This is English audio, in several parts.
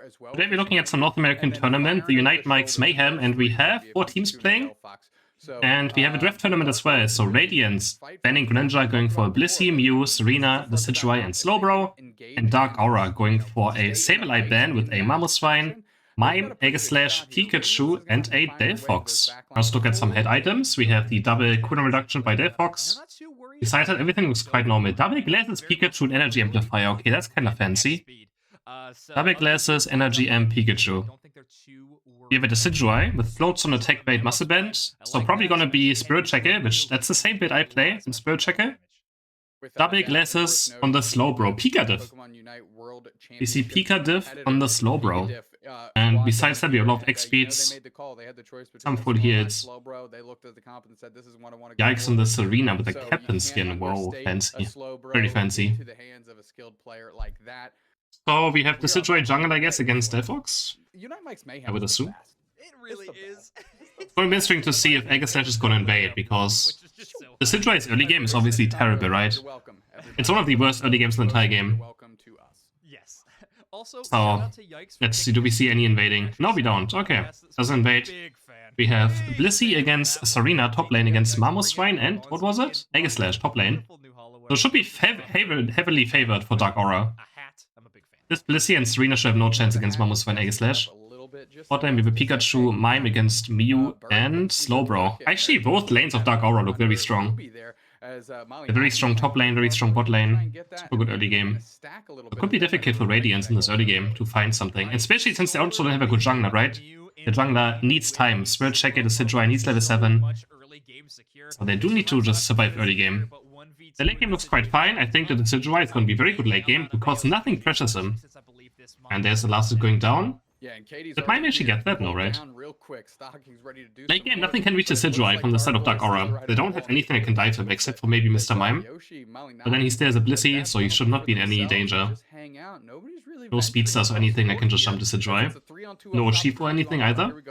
Today we're looking at some North American tournament, the Unite Mike's Mayhem, and we have 4 teams playing. And we have a draft tournament as well, so Radiance, banning Greninja, going for a Blissey, Mew, Serena, the Decidueye, and Slowbro, and Dark Aura going for a Sableye ban with a Mamoswine, Mime, Aegislash, Pikachu, and a Delphox. Let's look at some head items. We have the double cooldown reduction by Delphox. Besides that, everything looks quite normal. Double glasses, Pikachu, and energy amplifier. Okay, that's kind of fancy. Double glasses, energy, and Pikachu. We have a Decidueye with floats on attack bait muscle band. So probably gonna be Spirit Checker, which that's the same bit I play in Spirit Checker. Double glasses on the Slowbro. Pika diff. We see Pika diff on the Slowbro. And besides that, we have a lot of X speeds, some full heals. Yikes on the Serena with the captain skin. Whoa, fancy. Very fancy. So we have the Decidueye jungle, I guess, against Delphox. I would assume. It really is. It's going to be interesting to see if Aegislash is going to invade, because the Decidueye's early game is obviously terrible, right? It's one of the worst early games in the entire game. So, let's see, do we see any invading? No, we don't. Okay, doesn't invade. We have Blissey against Serena, top lane against Mamoswine, and what was it? Aegislash, top lane. So it should be heavily favored for Dark Aura. This Blissey and Serena should have no chance against Mamoswine, Aegislash. Bot lane we have a Pikachu, Mime against Mew, and Slowbro. Actually, both lanes of Dark Aura look very strong. A very strong top lane, very strong bot lane. Super good early game. It could be difficult for Radiance in this early game to find something. Especially since they also don't have a good jungler, right? The jungler needs time. Spirit Checker, the Decidueye needs level 7. So they do need to just survive early game. The late game looks quite fine. I think that the Decidueye is going to be very good late game because nothing pressures him. And there's the last going down. That might actually get that, no, right? Late game, nothing can reach the Decidueye from the side of Dark Aura. They don't have anything that can dive him except for maybe Mr. Mime. But then he still has a Blissey, so he should not be in any danger. No speedsters or anything that can just jump the Decidueye. No Urshifu or anything either.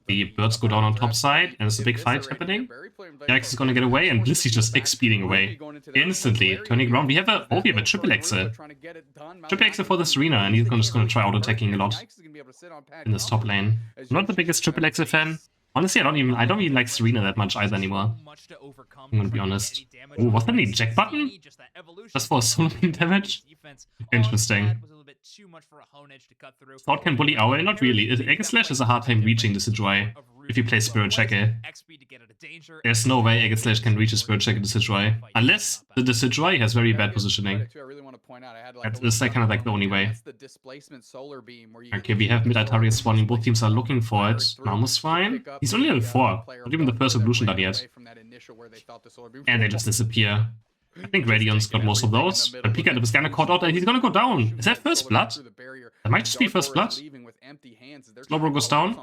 The birds go down on top side, and there's a big fight happening. Yikes is gonna get away, and Blissey just X-speeding away. Instantly, turning around. We have a triple Excel. Triple Excel for the Serena, and he's just gonna try auto-attacking a lot in this top lane. I'm not the biggest triple Excel fan. Honestly, I don't even like Serena that much either anymore. I'm gonna be honest. Oh, was that an eject button? Just for solo beam damage? Interesting. Thought can bully Owl? Not really. Aegislash is a hard time reaching the Decidueye if you play Spirit Checker. There's no way Aegislash can reach a Spirit Checker Decidueye. Unless the Decidueye has very bad positioning. That is kind of like the only way. Okay, we have mid-Altaria spawning. Both teams are looking for it. Mamoswine? He's only level 4. Not even the first evolution done yet. And they just disappear. I think Radiance got most of those, but Pika is gonna caught out and he's gonna go down. Is that first blood? That might just be first blood. Slowbro goes down.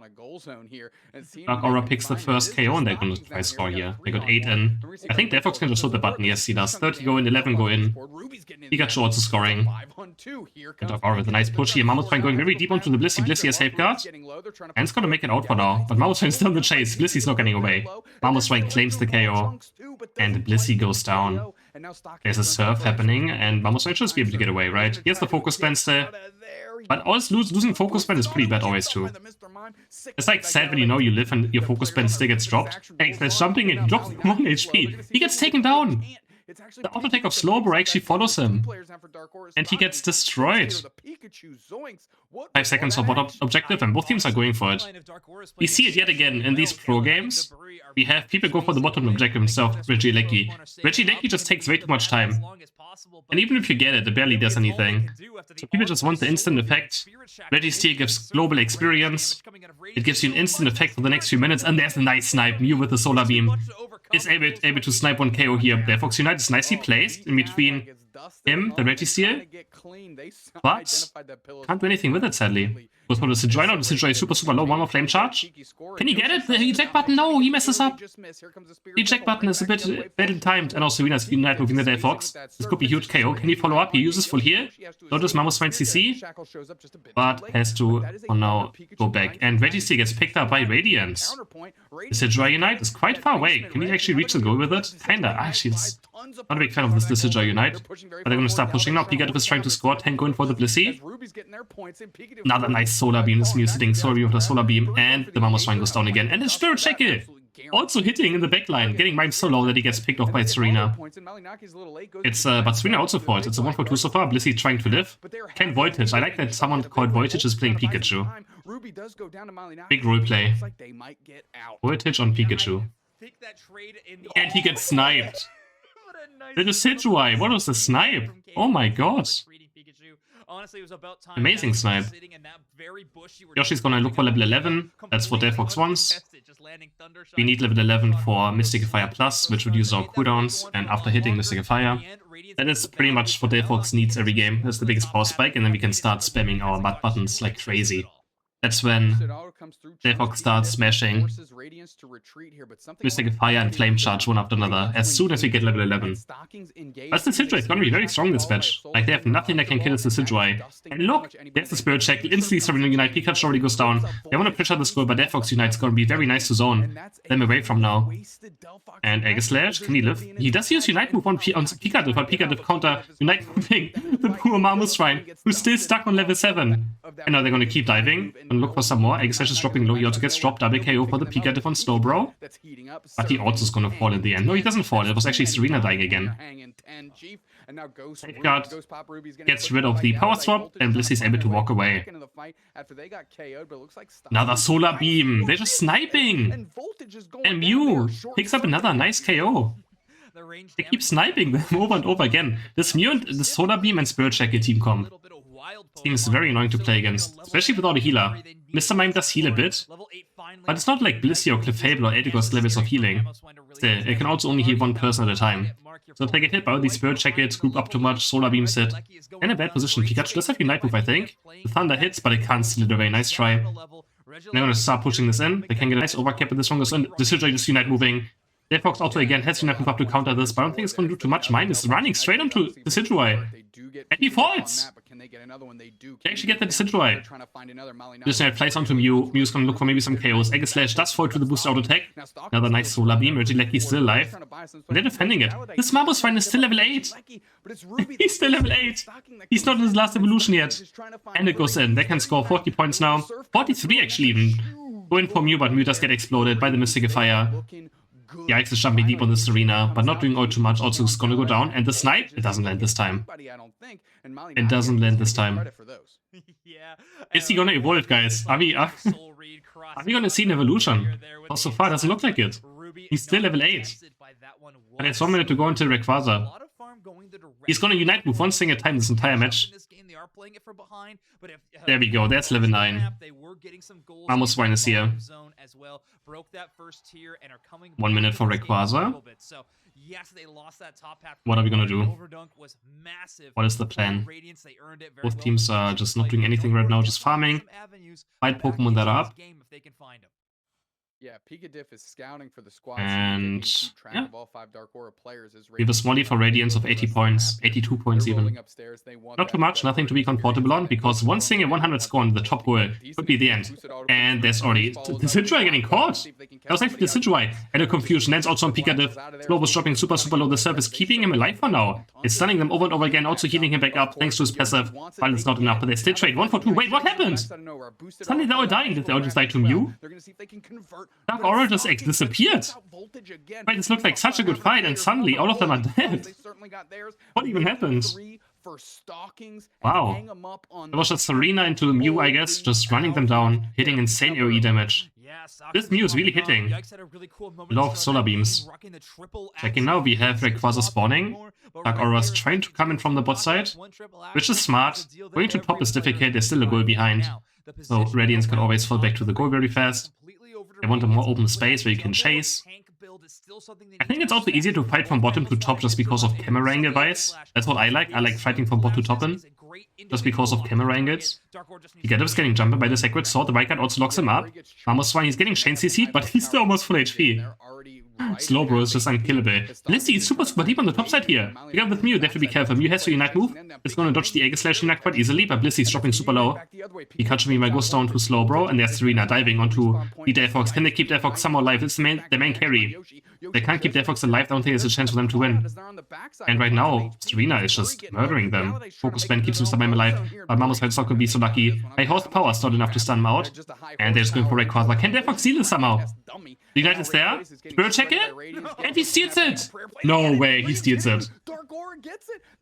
Dark Aura picks the first KO and they're gonna try score here. They got 8 in. I think Delphox can just hold the button. Yes, he does. 30 go in, 11 go in. Pikachu also scoring. And Dark Aura with a nice push here. Mamoswine going very deep onto the Blissey. Blissey has safeguard. And it's gonna make it out for now. But Mamoswine is still in the chase. Blissey's not getting away. Mamoswine claims the KO. And Blissey goes down. There's a surf happening, and Mamoswine should be able to get away, right? He has the focus band still. But also losing focus band is pretty bad always too. It's like sad when you know you live and your focus band still gets dropped. Hey, there's jumping and he drops 1 HP. He gets taken down. The auto attack of Slowbro actually follows him. And he gets destroyed. 5 seconds for bot objective, and both teams are going for it. We see it yet again in these pro games. We have people go for the bottom objective himself, Regieleki. Regieleki just takes way too much time. And even if you get it barely does anything. So people just want the instant effect. Registeel gives global experience. It gives you an instant effect for the next few minutes, and there's a nice snipe. Mew with the solar beam is able to snipe 1 KO here. Delphox Unite is nicely placed in between him, the Registeel, but can't do anything with it, sadly. Goes for the Sidrai now. The Sidrai is super, super low. One more flame charge. Can he get it? The eject button? No, he messes up. The eject button is a bit badly timed. And also Venus Unite moving the Day Fox. This could be huge KO. Can he follow up? He uses full heal. Notice Mamoswine CC. But has to, for now, go back. And Reggie gets picked up by Radiance. The Sidrai Unite is quite far away. Can he actually reach the goal with it? Kinda. Actually, it's not a big fan of this Sidrai Unite. But they're going to start pushing now. Pikachu is trying to score. Tank going for the Blissey. Another nice Solar Beam. This Mew sitting Solar Beam with the Solar Beam. And the Mamoswine goes down again. And the Spirit Shackle also hitting in the backline. Getting mine so low that he gets picked off by Serena. It's but Serena also falls. It's a 1-for-2 so far. Blissey trying to live. Can't Voltage. I like that someone called Voltage is playing Pikachu. Big roleplay. Voltage on Pikachu. And he gets sniped. That is Sidrai. What was the snipe? Oh my god. Amazing snipe. Yoshi's gonna look for level 11. That's what Delphox wants. We need level 11 for Mystifier Plus, which reduces our cooldowns. And after hitting Mystifier, that is pretty much what Delphox needs every game. That's the biggest power spike, and then we can start spamming our mud buttons like crazy. That's when Delphox starts smashing Mystic Fire and Flame Charge one after another, as soon as we get level 11. But the Sidrai is going to be very strong this match. Like, they have nothing that can kill the Sidrai. And look, there's the Spirit Shackle. Instantly Serena Unite. Pikachu already goes down. They want to pressure the score, but Delphox Unite is going to be very nice to zone them away from now. And Aegislash, can he live? He does use Unite move on Pikachu, but Pikachu counter Unite moving the poor Mamoswine, who's still stuck on level 7. And now they're going to keep diving and look for some more. Aegislash is dropping low. He also gets dropped. Double KO for the Pikachu on Slowbro. But he also is going to fall in the end. No, he doesn't fall. It was actually Serena dying again. Safeguard gets rid of the power swap, and Blissey is able to walk away. Another Solar Beam. They're just sniping. And Mew picks up another nice KO. They keep sniping them over and over again. This Mew and the Solar Beam and Spirit Shackle team comp seems very annoying to play against, especially without a healer. Mr. Mime does heal a bit, but it's not like Blissey or Clefable or Eldegoss levels of healing. Still, it can also only heal one person at a time. So if they get hit by all these Spirit Shackles, group up too much, Solar Beams hit. In a bad position. Pikachu does have Unite move, I think. The Thunder hits, but it can't steal it away. Nice try. They're going to start pushing this in. They can get a nice overcap with this one. The Sidrai is Unite moving. Delphox also again has Unite move up to counter this, but I don't think it's going to do too much. Mine is running straight onto the Sidrai. And he falls! They actually get the Sidrai. Just plays onto Mew. Mew's going to look for maybe some KOs. Aegislash does fall to the boost auto attack. Another nice Solar Beam. Regilecki's still alive. And they're defending it. This Mamoswine is still level 8. He's still level 8. He's not in his last evolution yet. And it goes in. They can score 40 points now. 43 actually even. Going for Mew, but Mew does get exploded by the Mystifier. Yikes is jumping deep on this arena, but not doing all too much. Also, it's gonna go down. And the snipe, it doesn't land this time. It doesn't land this time. Is he gonna evolve, guys? Are we gonna see an evolution? Well, so far, doesn't look like it. He's still level 8. And it's 1 minute to go until Rayquaza. He's gonna Unite move one thing at a time this entire match. There we go, that's level 9. Mamoswine is here. 1 minute for Rayquaza. What are we gonna do? What is the plan? Both teams are just not doing anything right now, just farming. Fight Pokemon that are up. Yeah, Pikachu is scouting for the squad. And yeah, we have a small lead for Radiance of 80 points, 82 points even. Not too much, nothing to be comfortable on, because one single 100 score on the top goal could be the end. And there's already the Sidrai getting caught. That was actually the Sidrai. And a confusion. That's also on Pikachu. Slow was dropping super low. The surface, keeping him alive for now. It's stunning them over and over again, also healing him back up thanks to his passive. But it's not enough, but they still trade 1 for 2. Wait, what happened? Suddenly they're all dying. Did they all just die to Mew? Dark Aura just disappeared. Wait, this looked like such a good fight, and suddenly all of them are dead. What even happened? Wow. It was just Serena into Mew, I guess, just running them down, hitting insane AoE damage. This Mew is really hitting. Love Solar Beams. Checking now, we have Rayquaza spawning. Dark Aura's trying to come in from the bot side, which is smart. Going to top is difficult, there's still a goal behind. So Radiance can always fall back to the goal very fast. They want a more open space where you can chase. I think it's also easier to fight from bottom to top just because of camera angle wise. That's what I like. I like fighting from bottom to top in. just because of camera angles. Pikachu's getting jumped by the Sacred Sword. The Rayquaza also locks him up. Mamos fine, he's getting Chain CC'd, but he's still almost full HP. Slowbro is just unkillable. Blissey is super deep on the top side here. Together with Mew, they have to be careful. Mew has to Unite move. It's gonna dodge the Aegis Slash Unite quite easily, but Blissey is dropping super low. Pikachu meanwhile goes down to Slowbro, and there's Serena diving onto the Delphox. Can they keep Delphox somehow alive? It's the main carry. They can't keep Delphox alive. I don't think there's a chance for them to win. And right now, Serena is just murdering them. Focus Band keeps Mr. Mime alive, but Mamos Head's not gonna be so lucky. Hey, Horsepower is not enough to stun him out. And they're just going for Rayquaza. Can Delphox steal this somehow? The Unite is there. Spirit check it. And he steals it! No way, he steals it.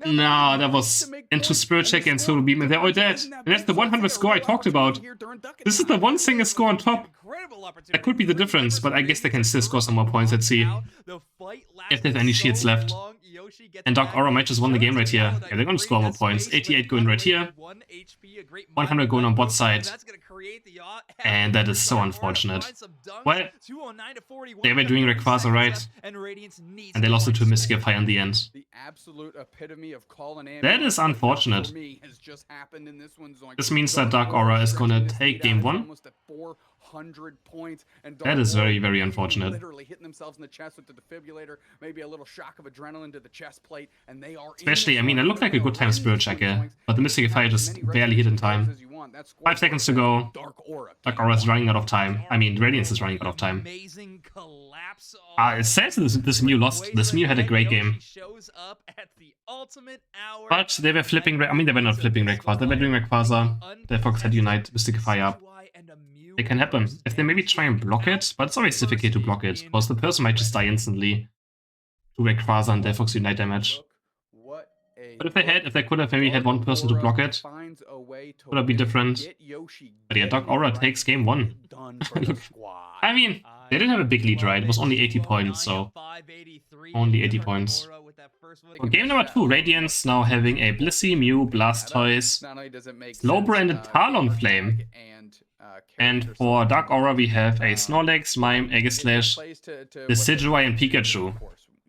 No, that was into Spirit check and Solo Beam, and they're all dead. And that's the 100 score I talked about. This is the one single score on top. That could be the difference, but I guess they can still score some more points. Let's see if there's any shields left. And Dark Aura might just win the game right here. Yeah, they're gonna score more points. 88 going right here. 100 going on bot side. And that is so unfortunate. Well, they were doing Rayquaza right. And they lost it to Mystic Fire in the end. That is unfortunate. This means that Dark Aura is gonna take game 1. That is very, very unfortunate. Especially, I mean, it looked like a good time Spirit Checker, but the Mystic Fire just barely hit in time. 5 seconds to go. Dark Aura is running out of time. I mean, Radiance is running out of time. It says this Mew lost. This Mew had a great game. But they were flipping, I mean, they were not flipping Rayquaza. They were doing Rayquaza. Their Fox had Unite Mystic Fire up. It can happen. If they maybe try and block it, but it's always difficult to block it, because the person might just die instantly to Rayquaza and Delphox Unite damage. But if they could have maybe had one person to block it, would have been different. But yeah, Dark Aura takes game 1. I mean, they didn't have a big lead, right? It was only 80 points, so only 80 points. For game number 2, Radiance now having a Blissey, Mew, Blastoise, Slowbro and a Talonflame. And for Dark Aura we have a Snorlax, Mime, Aegislash, Decidueye and Pikachu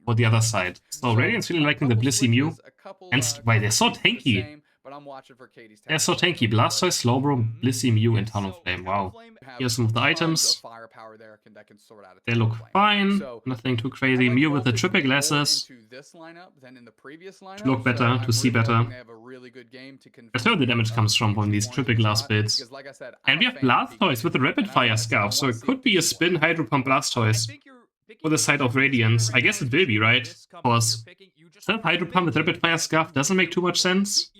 for the other side. So Radiance really liking the Blissey, Mew. And why, they're so tanky. They're so tanky. Blastoise, Slowbro, Blissey, Mew and Talonflame. Wow. Here's some of the items. They look fine. Nothing too crazy. Mew with the triple glasses. To look better, to see better. That's where the damage comes from these triple glass bits. And we have Blastoise with the rapid fire scarf. So it could be a spin Hydro Pump Blastoise for the side of Radiance. I guess it will be, right? Because Hydro Pump with rapid fire scarf doesn't make too much sense.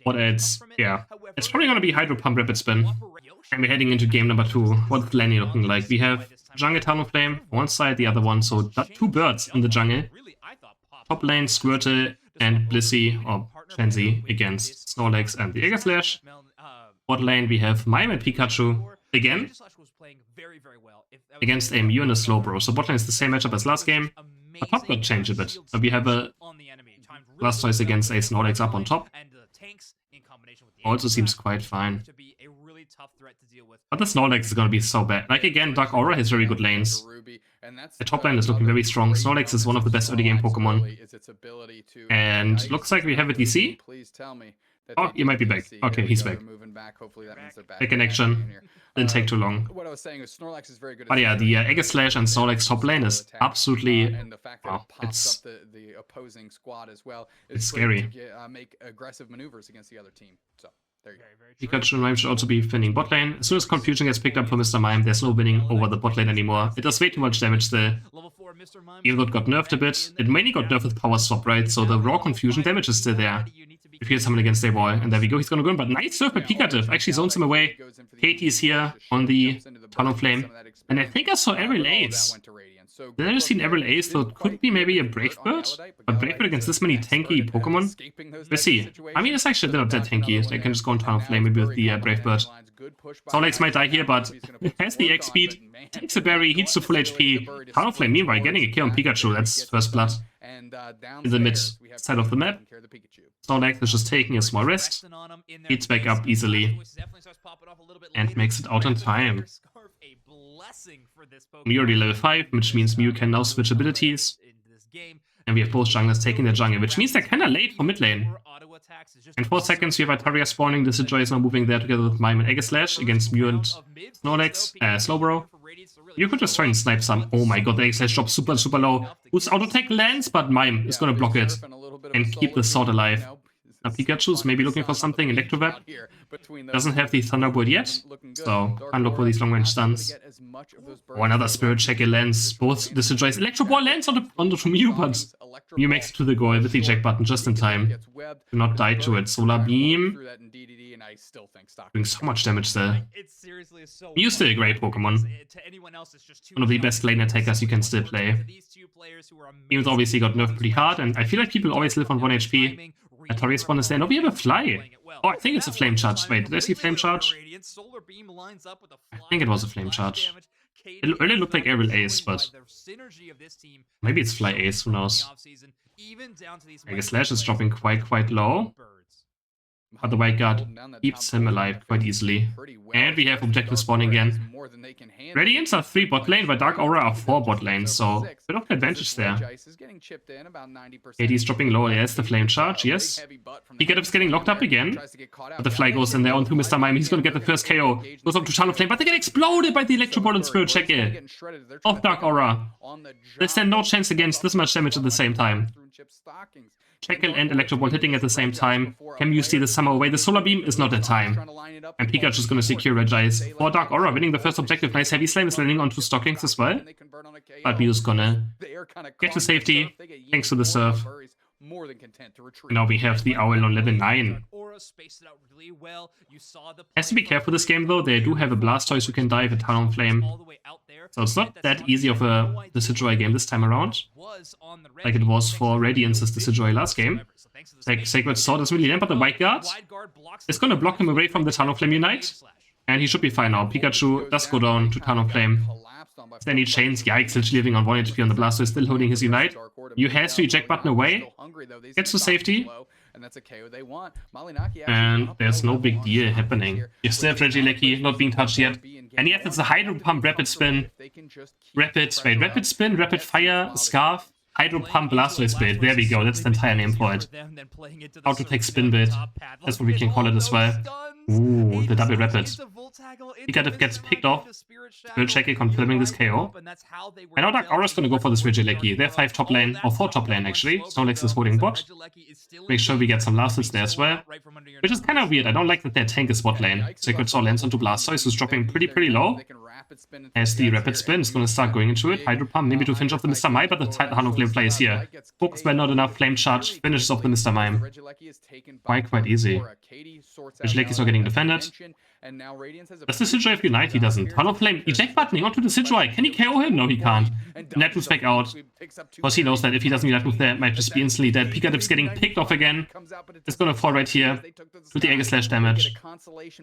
What else? Yeah. It's probably gonna be Hydro Pump Rapid Spin. And we're heading into game number 2. What's Lenny looking like? We have Jungle Talonflame, one side, the other one. So 2 birds in the jungle. Top lane, Squirtle and Blissey, or Chansey, against Snorlax and the Aegislash. Bot lane, we have Mime and Pikachu again against a Mew and a Slowbro. So bot lane is the same matchup as last game. But top got changed a bit. So we have a Blastoise against a Snorlax up on top. Also seems quite fine. But the Snorlax is gonna be so bad. Like again, Dark Aura has very good lanes. The top lane is looking very strong. Snorlax is one of the best early game Pokemon. And looks like we have a DC. Oh, he might be back. Okay, he's back. Back in action. Didn't take too long. But yeah, the Aegislash and Snorlax top lane is absolutely... Wow, it's scary. Pikachu and Mime should also be winning bot lane. As soon as Confusion gets picked up for Mr. Mime, there's no winning over the bot lane anymore. It does way too much damage still. Even though it got nerfed a bit. It mainly got nerfed with Power Swap, right? So the raw Confusion damage is still there. If he has someone against a wall. And there we go, he's gonna go in. But nice surf by Pikachu. Actually zones him away. Katie's here on the Talonflame. And I think I saw Aerial Ace. Did I just see an Aerial Ace? So it could be maybe a Brave Bird? A Brave Bird against this many tanky Pokemon? Let's see. I mean, it's actually not that tanky. They can just go on Talonflame maybe with the Brave Bird. Snorlax might die here, but it has the X speed. Takes a berry, heats to full HP. Talonflame, meanwhile, getting a kill on Pikachu. That's first blood. In the mid side of the map. Snorlax is just taking a small rest. Heats back up easily. And makes it out on time. Mew already level 5, which means Mew can now switch abilities. And we have both junglers taking the jungle, which means they're kind of late for mid lane. In 4 seconds, we have Ataria spawning. This Joy is now moving there together with Mime and Aegislash against Mew and Snorlax, Slowbro. You could just try and snipe some. Oh my god, the Aegislash drops super, super low. Whose auto attack lands, but Mime is gonna block it and keep the sword alive. Now Pikachu's maybe looking for something. Electroweb doesn't have the Thunderbolt yet, so can't look for these long-range stuns. Oh, another Spirit Checker lands. Both the Joys. Electro Ball lands onto Mew, but Mew makes it to the goal with the eject button just in time to not die to it. Solar Beam doing so much damage there. Mew's still a great Pokemon. One of the best lane attackers you can still play. Mew's obviously got nerfed pretty hard, and I feel like people always live on 1 HP. Ataria spawn is there. No, we have a Fly. Oh, I think it's a Flame Charge. Wait, did I see Flame Charge? I think it was a Flame Charge. It really looked like Aerial Ace, but maybe it's Fly Ace, who knows. Slash is dropping quite low, but the White Guard keeps him alive quite easily. And we have objective spawning again. Radiance are 3 bot lane, but Dark Aura are 4 bot lane, so bit of advantage there. KD's dropping low, yes, the Flame Charge, yes. Pikachu's getting locked up again, but the Fly goes in there onto Mr. Mime. He's gonna get the first KO. Goes up to Talonflame, but they get exploded by the Electro Ball and Spirit Checker of Dark Aura. They stand no chance against this much damage at the same time. Checkle and Electro Ball hitting at the same time. Can Mew steal the summer away? The Solar Beam is not in time. And Pikachu's gonna secure Regice for Dark Aura, winning the first objective. Nice Heavy Slam is landing onto Stockings as well. But Mew's gonna get to safety thanks to the Surf. Now we have the Owl on level 9. Has to be careful this game though. They do have a Blastoise who can dive, a Talonflame. So it's not that easy of a Decidueye game this time around, like it was for Radiance's Decidueye last game. Like Sacred Sword doesn't really land, but the White Guard is going to block him away from the Talonflame Unite, and he should be fine now. Pikachu does go down to Talonflame. Then he chains, yikes, literally living on 1 HP on the Blastoise, still holding his Unite. Mew has to eject button away, gets to safety. And there's no big deal happening. You still have Regieleki not being touched yet. And yet it's a Hydro Pump, Rapid Spin, Rapid Spin, Rapid Fire, Scarf, Hydro Pump, Blastoise build. There we go, that's the entire name for it. Auto Tech Spin build. That's what we can call it as well. Ooh, the double Rapid. Pikachu gets picked off. Spirit Checker confirming this KO. And now Dark Aura's gonna go for this Regieleki. They're 5 top lane, or 4 top lane actually. Snorlax is holding bot. Make sure we get some last hits there as well. Which is kind of weird. I don't like that their tank is bot lane. Sacred Sword lands onto Blastoise, who's dropping pretty low. As the Rapid Spin is gonna start going into it. Hydro Pump, maybe to finish off the Mr. Mime, but the Talonflame play is here. Focus well, not enough. Flame Charge finishes off the Mr. Mime. Quite easy. Regieleki's not getting defended. Does the Decidueye Unite? He doesn't. Talonflame eject buttoning onto the Decidueye. Can he KO him? No, he can't. Net moves back out. Because he knows that if he doesn't Unite move there, it might just be instantly dead. Pikachu's getting picked off again. It's gonna fall right here. With the Aegislash damage.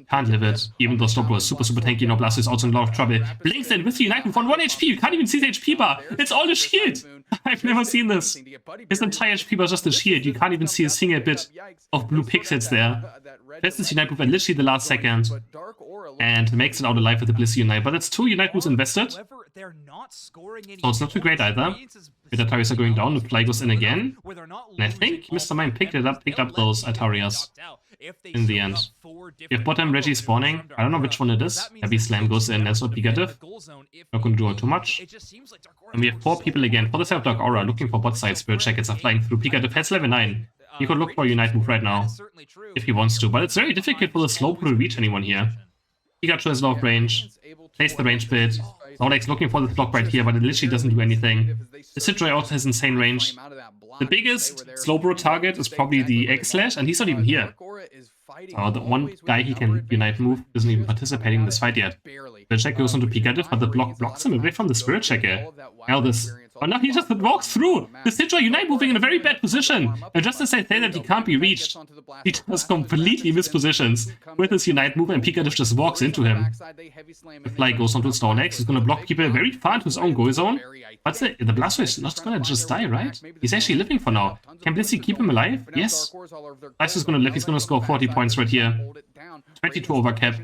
Can't live it. Even though Slowbro is super tanky, no Blast is also in a lot of trouble. Blinks in with the Unite move on 1 HP. You can't even see the HP bar. It's all the shield. I've never seen this. His entire HP bar is just a shield. You can't even see a single bit of blue pixels there. That's this Unite move at literally the last second. And makes it out alive with the Blissey Unite. But that's 2 Unite moves invested. So it's not too great either. With Atarias are going down, the Fly goes in again. And I think Mr. Mime picked up those Atarias in the end. We have bottom Reggie spawning. I don't know which one it is. Heavy Slam goes in, that's not Pikachu. Not gonna do too much. And we have 4 people again. For the side of Dark Aura, looking for bot side Spirit Checkers are flying through. Pikachu has level 9. He could look for a Unite move right now, if he wants to. But it's very difficult for the Slowbro to reach anyone here. Pikachu has low range. Plays the range bit. Snorlax looking for the block right here, but it literally doesn't do anything. The Decidueye also has insane range. The biggest Slowbro target is probably the Aegislash, and he's not even here. The one guy he can Unite move isn't even participating in this fight yet. The check goes onto Pikachu, but the block blocks him away from the Spirit Checker. Now this... Oh, now he just walks through! The Decidueye Unite moving in a very bad position! And just as I say that he can't be reached, he just completely mispositions with his Unite move, and Pikachu just walks into him. The Fly goes onto Snorlax, he's gonna block people very far into his own goal zone. But the Blastoise is not gonna just die, right? He's actually living for now. Can Blissey keep him alive? Yes. Blastoise is gonna live, he's gonna score 40 points right here. 22 over cap.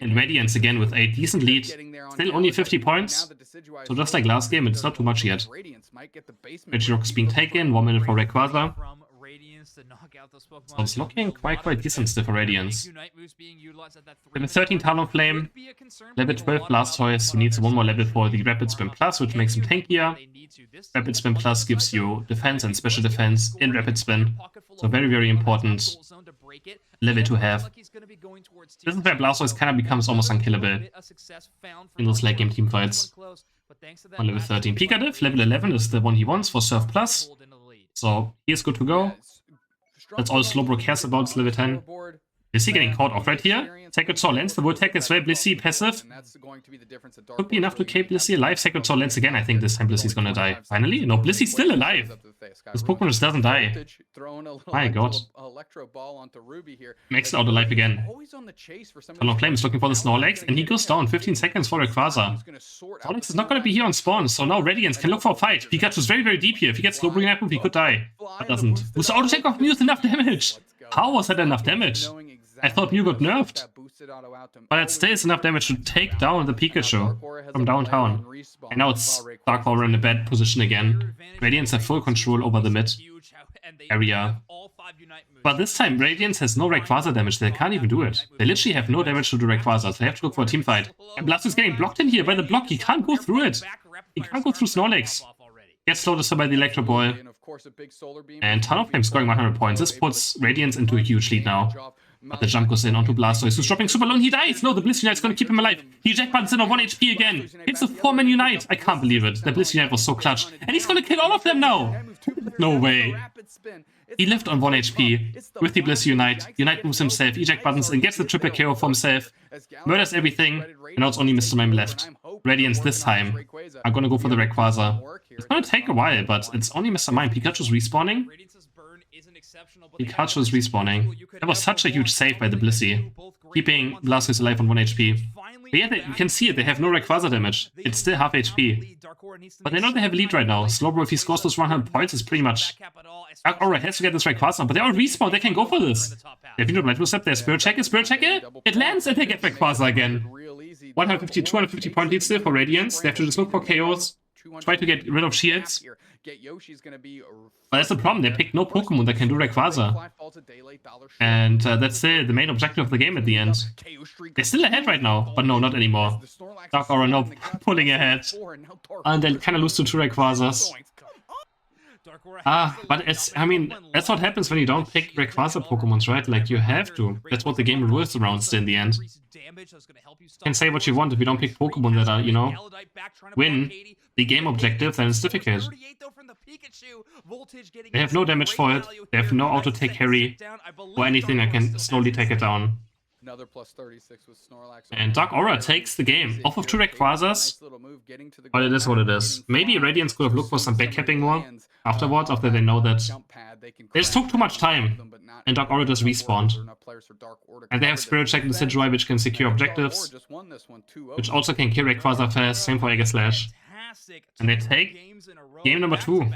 And Radiance again with a decent lead. Still only 50 points. So just like last game, it It's not too much yet. Radiance might get the basement. Energy Rock is being taken. 1 minute for Rayquaza. From Radiance to knock out those Pokemon. So it's looking quite decent still for Radiance. Unite moves being utilized at that Level 13 Talonflame. Could be a concern Level for a 12 lot of Blastoise, who needs one more level for the Rapid Spin Plus, which makes him tankier. Rapid Spin Plus gives you defense and special defense in Rapid Spin. So very important level to have. This is where Blastoise kind of becomes almost unkillable in those late game teamfights. On level 13. Pikachu, level 11 is the one he wants for Surf Plus. So he's good to go. That's all Slowbro cares about, is level 10. Is he getting caught off right here? Sacred Sword Lens, the Voltec as well, Blissey passive. Could be enough to keep Blissey alive. Sacred Sword Lens again, I think this time Blissey's gonna die. Finally? No, Blissey's still alive. This Pokemon just doesn't die. My god. Makes it out alive again. Talonflame is looking for the Snorlax, and he goes down 15 seconds for Rayquaza. Snorlax is not gonna be here on spawn, so now Radiance can look for a fight. Pikachu's very deep here. If he gets Slowbro Knife move, he could die. But doesn't. Was the auto take off Mew with enough damage? How was that enough damage? I thought Mew got nerfed. But it still is enough damage to take down the Pikachu from downtown. And now it's Dark Aura in a bad position again. Radiance have full control over the mid area. But this time Radiance has no Rayquaza damage. They can't even do it. They literally have no damage to do Rayquaza, so they have to look for a team fight. And Blastoise is getting blocked in here by the block. He can't go through it. He can't go through Snorlax. Gets slowed by the Electro Ball. And Talonflame's scoring 100 points. This puts Radiance into a huge lead now. But the jump goes in onto Blastoise, who's dropping super low, and he dies! No, the Bliss Unite's gonna keep him alive. He eject buttons in on 1 HP again. Hits a 4-man Unite. I can't believe it. The Bliss Unite was so clutch. And he's gonna kill all of them now! No way. He lived on 1 HP with the Bliss Unite. Unite moves himself, eject buttons, and gets the triple KO for himself. Murders everything, and now it's only Mr. Mime left. Radiance this time are gonna go for the Rayquaza. It's gonna take a while, but it's only Mr. Mime. Pikachu's respawning. Pikachu's respawning. That was such a huge save by the Blissey, keeping Blastoise alive on 1 HP. But yeah, you can see it, they have no Rayquaza damage. It's still half HP. But they know they have a lead right now. Slowbro, if he scores those 100 points, is pretty much... Dark Aura has to get this Rayquaza, but they all respawn, they can go for this. They have no Light Step, there's Spirit Check it! It lands and they get Rayquaza again. 150, 250 point lead still for Radiance. They have to just look for KOs, try to get rid of shields. But that's the problem, they picked no Pokemon that can do Rayquaza. And that's the main objective of the game at the end. They're still ahead right now, but no, not anymore. Dark Aura now pulling ahead. And they kind of lose to 2 Rayquazas. But it's, I mean, that's what happens when you don't pick Rayquaza Pokemons, right? Like, you have to. That's what the game revolves around still in the end. You can say what you want if you don't pick Pokemon that are, you know, win the game objective, then it's difficult. They have no damage for it, they have no auto-take carry, or anything that can slowly take it down. And Dark Aura takes the game off of 2 Rayquazas, but it is what it is. Maybe Radiance could have looked for some backcapping more afterwards, after they know that they just took too much time, and Dark Aura just respawned. And they have Spirit Check and Decidueye, which can secure objectives, which also can kill Rayquaza fast, same for Aegislash. And they take game number 2.